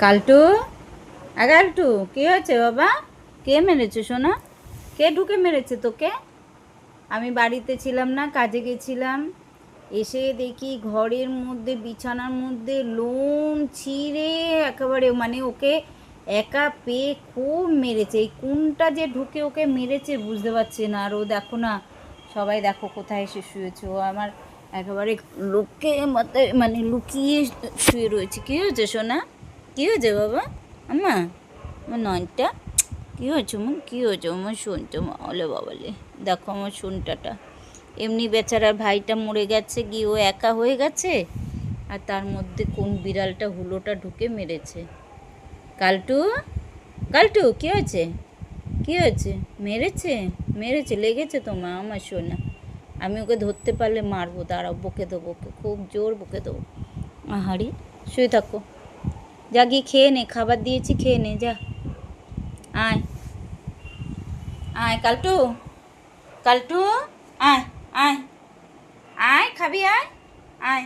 কালটু কালটু কি হয়েছে বাবা? কে মেরেছে সোনা? কে ঢুকে মেরেছে তোকে? আমি বাড়িতে ছিলাম না, কাজে গেছিলাম, এসে দেখি ঘরের মধ্যে বিছানার মধ্যে লোম ছিঁড়ে একেবারে, মানে ওকে একা পেয়ে খুব মেরেছে। এই কোনটা যে ঢুকে ওকে মেরেছে বুঝতে পারছি না। আর ও দেখো না, সবাই দেখো কোথায় এসে শুয়েছে। ও আমার একেবারে লোকে মাথায় মানে লুকিয়ে শুয়ে রয়েছে। কী হয়েছে সোনা? কী হয়েছে বাবা? আম্মা, আমার নয়নটা কী হয়েছে? মা কী হয়েছে? আমার শোনটা মা, ওলে বাবালে, দেখো আমার শোনটাটা। এমনি বেচারার ভাইটা মরে গেছে, গিয়ে ও একা হয়ে গেছে, আর তার মধ্যে কোন বিড়ালটা হুলোটা ঢুকে মেরেছে। কালটু কালটু কী হয়েছে? কী হয়েছে? মেরেছে? মেরেছে, লেগেছে তোমার? আমার শোনা, আমি ওকে ধরতে পারলে মারবো, দাঁড়াও, বকে দেবো ওকে, খুব জোর বকে দেবো। আহারি, শুয়ে থাকো, যা গিয়ে খেয়ে নে, খাবার দিয়েছি, খেয়ে নে, যা। আয় আয় কালটু, কালটু, আয় আয় আয়, খাবি? আয় আয়।